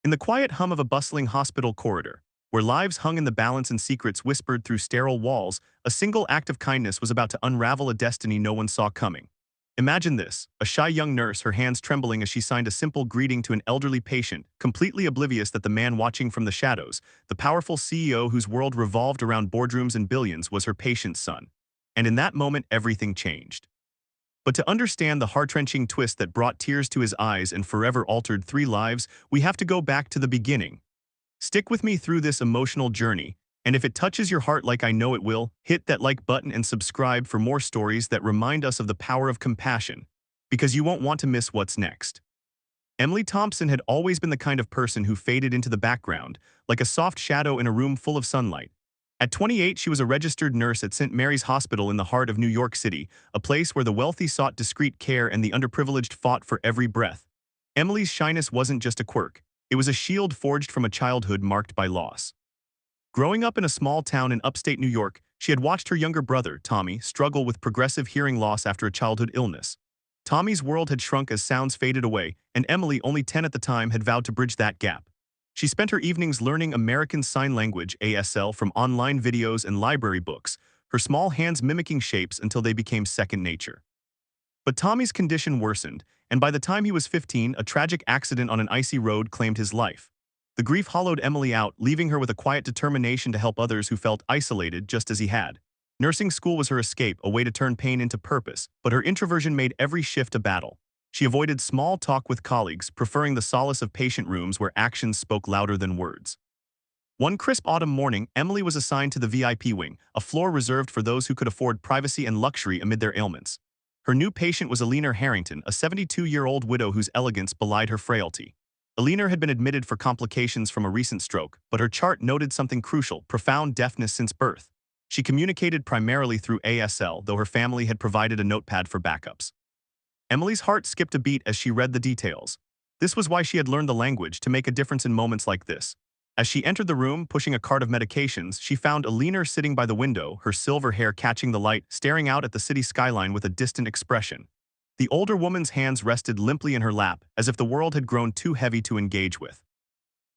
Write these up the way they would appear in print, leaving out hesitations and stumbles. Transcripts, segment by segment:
In the quiet hum of a bustling hospital corridor, where lives hung in the balance and secrets whispered through sterile walls, a single act of kindness was about to unravel a destiny no one saw coming. Imagine this, a shy young nurse, her hands trembling as she signed a simple greeting to an elderly patient, completely oblivious that the man watching from the shadows, the powerful CEO whose world revolved around boardrooms and billions, was her patient's son. And in that moment, everything changed. But to understand the heart-wrenching twist that brought tears to his eyes and forever altered three lives, we have to go back to the beginning. Stick with me through this emotional journey, and if it touches your heart like I know it will, hit that like button and subscribe for more stories that remind us of the power of compassion, because you won't want to miss what's next. Emily Thompson had always been the kind of person who faded into the background, like a soft shadow in a room full of sunlight. At 28, she was a registered nurse at St. Mary's Hospital in the heart of New York City, a place where the wealthy sought discreet care and the underprivileged fought for every breath. Emily's shyness wasn't just a quirk. It was a shield forged from a childhood marked by loss. Growing up in a small town in upstate New York, she had watched her younger brother, Tommy, struggle with progressive hearing loss after a childhood illness. Tommy's world had shrunk as sounds faded away, and Emily, only 10 at the time, had vowed to bridge that gap. She spent her evenings learning American Sign Language (ASL) from online videos and library books, her small hands mimicking shapes until they became second nature. But Tommy's condition worsened, and by the time he was 15, a tragic accident on an icy road claimed his life. The grief hollowed Emily out, leaving her with a quiet determination to help others who felt isolated just as he had. Nursing school was her escape, a way to turn pain into purpose, but her introversion made every shift a battle. She avoided small talk with colleagues, preferring the solace of patient rooms where actions spoke louder than words. One crisp autumn morning, Emily was assigned to the VIP wing, a floor reserved for those who could afford privacy and luxury amid their ailments. Her new patient was Eleanor Harrington, a 72-year-old widow whose elegance belied her frailty. Eleanor had been admitted for complications from a recent stroke, but her chart noted something crucial: profound deafness since birth. She communicated primarily through ASL, though her family had provided a notepad for backups. Emily's heart skipped a beat as she read the details. This was why she had learned the language, to make a difference in moments like this. As she entered the room, pushing a cart of medications, she found Eleanor sitting by the window, her silver hair catching the light, staring out at the city skyline with a distant expression. The older woman's hands rested limply in her lap, as if the world had grown too heavy to engage with.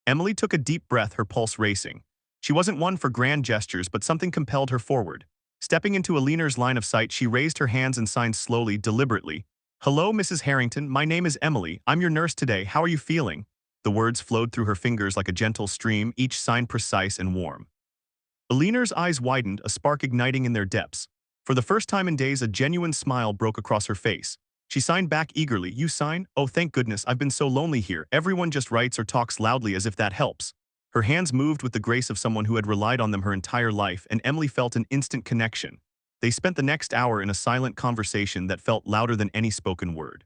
Emily took a deep breath, her pulse racing. She wasn't one for grand gestures, but something compelled her forward. Stepping into Eleanor's line of sight, she raised her hands and signed slowly, deliberately. "Hello, Mrs. Harrington, my name is Emily. I'm your nurse today. How are you feeling?" The words flowed through her fingers like a gentle stream, each sign precise and warm. Eleanor's eyes widened, a spark igniting in their depths. For the first time in days, a genuine smile broke across her face. She signed back eagerly. "You sign? Oh, thank goodness, I've been so lonely here. Everyone just writes or talks loudly as if that helps." Her hands moved with the grace of someone who had relied on them her entire life, and Emily felt an instant connection. They spent the next hour in a silent conversation that felt louder than any spoken word.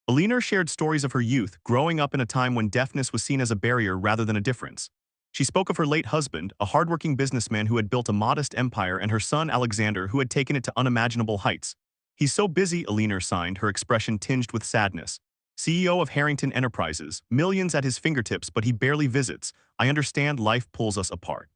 Eleanor shared stories of her youth, growing up in a time when deafness was seen as a barrier rather than a difference. She spoke of her late husband, a hardworking businessman who had built a modest empire, and her son Alexander, who had taken it to unimaginable heights. "He's so busy," Eleanor signed, her expression tinged with sadness. "CEO of Harrington Enterprises, millions at his fingertips, but he barely visits. I understand life pulls us apart."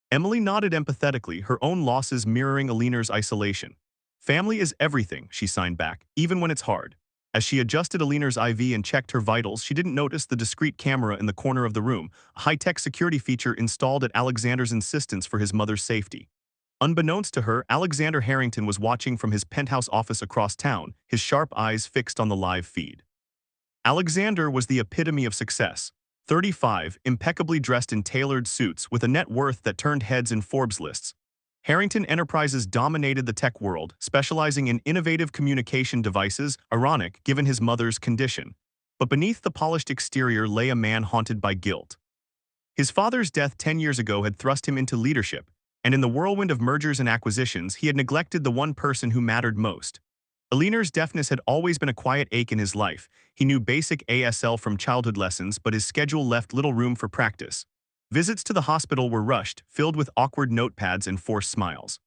Emily nodded empathetically, her own losses mirroring Eleanor's isolation. "Family is everything," she signed back, "even when it's hard." As she adjusted Eleanor's IV and checked her vitals, she didn't notice the discreet camera in the corner of the room, a high-tech security feature installed at Alexander's insistence for his mother's safety. Unbeknownst to her, Alexander Harrington was watching from his penthouse office across town, his sharp eyes fixed on the live feed. Alexander was the epitome of success. 35, impeccably dressed in tailored suits, with a net worth that turned heads in Forbes lists. Harrington Enterprises dominated the tech world, specializing in innovative communication devices, ironic given his mother's condition. But beneath the polished exterior lay a man haunted by guilt. His father's death 10 years ago had thrust him into leadership, and in the whirlwind of mergers and acquisitions, he had neglected the one person who mattered most. Eleanor's deafness had always been a quiet ache in his life. He knew basic ASL from childhood lessons, but his schedule left little room for practice. Visits to the hospital were rushed, filled with awkward notepads and forced smiles.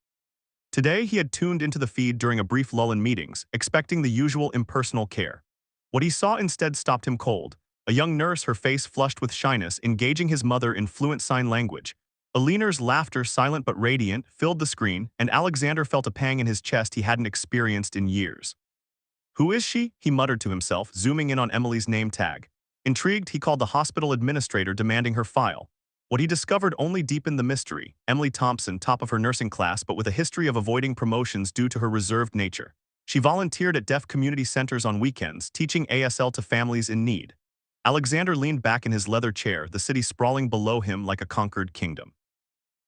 Today, he had tuned into the feed during a brief lull in meetings, expecting the usual impersonal care. What he saw instead stopped him cold. A young nurse, her face flushed with shyness, engaging his mother in fluent sign language. Eleanor's laughter, silent but radiant, filled the screen, and Alexander felt a pang in his chest he hadn't experienced in years. "Who is she?" he muttered to himself, zooming in on Emily's name tag. Intrigued, he called the hospital administrator demanding her file. What he discovered only deepened the mystery. Emily Thompson, top of her nursing class but with a history of avoiding promotions due to her reserved nature. She volunteered at deaf community centers on weekends, teaching ASL to families in need. Alexander leaned back in his leather chair, the city sprawling below him like a conquered kingdom.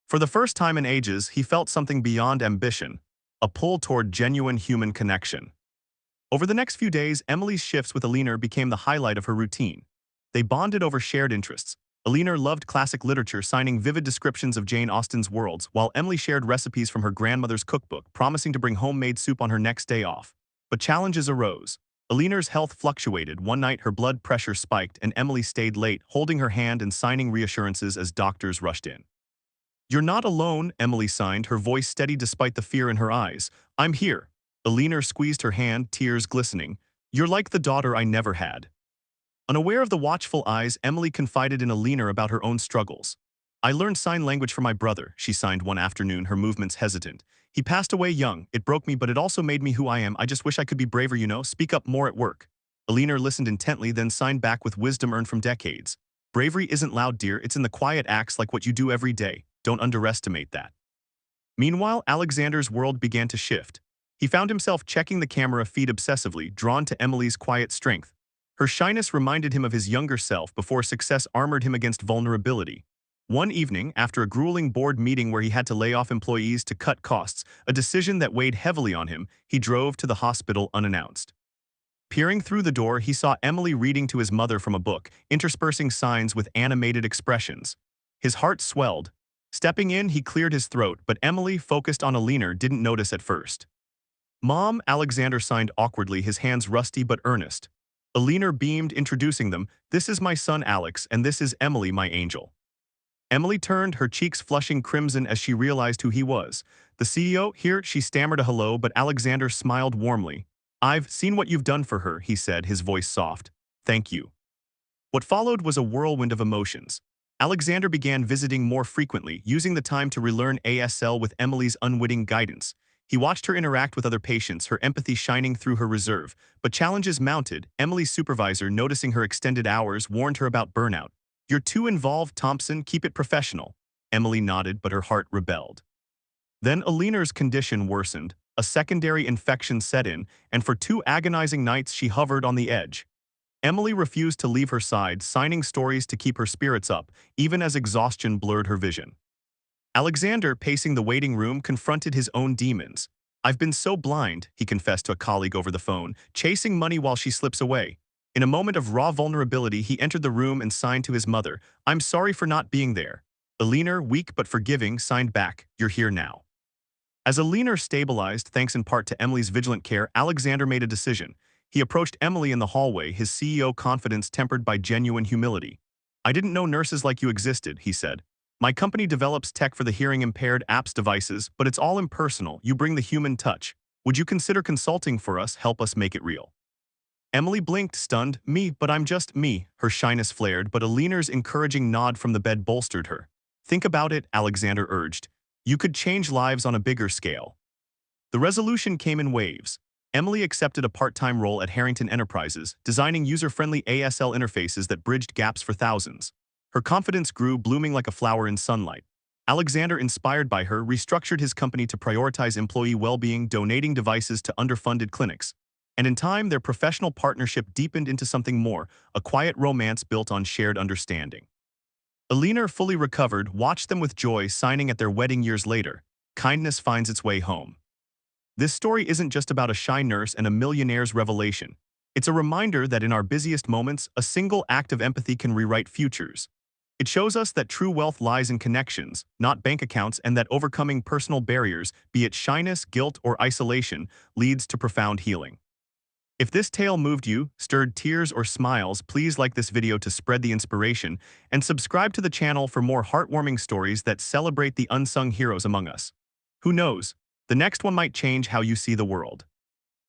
For the first time in ages, he felt something beyond ambition, a pull toward genuine human connection. Over the next few days, Emily's shifts with Eleanor became the highlight of her routine. They bonded over shared interests. Eleanor loved classic literature, signing vivid descriptions of Jane Austen's worlds, while Emily shared recipes from her grandmother's cookbook, promising to bring homemade soup on her next day off. But challenges arose. Eleanor's health fluctuated. One night, her blood pressure spiked, and Emily stayed late, holding her hand and signing reassurances as doctors rushed in. "You're not alone," Emily signed, her voice steady despite the fear in her eyes. "I'm here." Eleanor squeezed her hand, tears glistening. "You're like the daughter I never had." Unaware of the watchful eyes, Emily confided in Eleanor about her own struggles. "I learned sign language from my brother," she signed one afternoon, her movements hesitant. "He passed away young. It broke me, but it also made me who I am. I just wish I could be braver, speak up more at work." Eleanor listened intently, then signed back with wisdom earned from decades. "Bravery isn't loud, dear. It's in the quiet acts like what you do every day. Don't underestimate that." Meanwhile, Alexander's world began to shift. He found himself checking the camera feed obsessively, drawn to Emily's quiet strength. Her shyness reminded him of his younger self before success armored him against vulnerability. One evening, after a grueling board meeting where he had to lay off employees to cut costs, a decision that weighed heavily on him, he drove to the hospital unannounced. Peering through the door, he saw Emily reading to his mother from a book, interspersing signs with animated expressions. His heart swelled. Stepping in, he cleared his throat, but Emily, focused on Eleanor, didn't notice at first. "Mom," Alexander signed awkwardly, his hands rusty but earnest. Eleanor beamed, introducing them. "This is my son Alex, and this is Emily, my angel." Emily turned, her cheeks flushing crimson as she realized who he was. "The CEO, here," she stammered a hello, but Alexander smiled warmly. "I've seen what you've done for her," he said, his voice soft. "Thank you." What followed was a whirlwind of emotions. Alexander began visiting more frequently, using the time to relearn ASL with Emily's unwitting guidance. He watched her interact with other patients, her empathy shining through her reserve. But challenges mounted. Emily's supervisor, noticing her extended hours, warned her about burnout. "You're too involved, Thompson. Keep it professional." Emily nodded, but her heart rebelled. Then Eleanor's condition worsened. A secondary infection set in, and for 2 agonizing nights she hovered on the edge. Emily refused to leave her side, signing stories to keep her spirits up, even as exhaustion blurred her vision. Alexander, pacing the waiting room, confronted his own demons. "I've been so blind," he confessed to a colleague over the phone, "chasing money while she slips away." In a moment of raw vulnerability, he entered the room and signed to his mother, "I'm sorry for not being there." Eleanor, weak but forgiving, signed back, "You're here now." As Eleanor stabilized, thanks in part to Emily's vigilant care, Alexander made a decision. He approached Emily in the hallway, his CEO confidence tempered by genuine humility. "I didn't know nurses like you existed," he said. "My company develops tech for the hearing-impaired apps devices, but it's all impersonal. You bring the human touch. Would you consider consulting for us, help us make it real?" Emily blinked, stunned. "Me, but I'm just me." Her shyness flared, but Eleanor's encouraging nod from the bed bolstered her. "Think about it," Alexander urged. "You could change lives on a bigger scale." The resolution came in waves. Emily accepted a part-time role at Harrington Enterprises, designing user-friendly ASL interfaces that bridged gaps for thousands. Her confidence grew, blooming like a flower in sunlight. Alexander, inspired by her, restructured his company to prioritize employee well-being, donating devices to underfunded clinics. And in time, their professional partnership deepened into something more, a quiet romance built on shared understanding. Eleanor, fully recovered, watched them with joy, signing at their wedding years later. Kindness finds its way home. This story isn't just about a shy nurse and a millionaire's revelation. It's a reminder that in our busiest moments, a single act of empathy can rewrite futures. It shows us that true wealth lies in connections, not bank accounts, and that overcoming personal barriers, be it shyness, guilt, or isolation, leads to profound healing. If this tale moved you, stirred tears or smiles, please like this video to spread the inspiration, and subscribe to the channel for more heartwarming stories that celebrate the unsung heroes among us. Who knows? The next one might change how you see the world.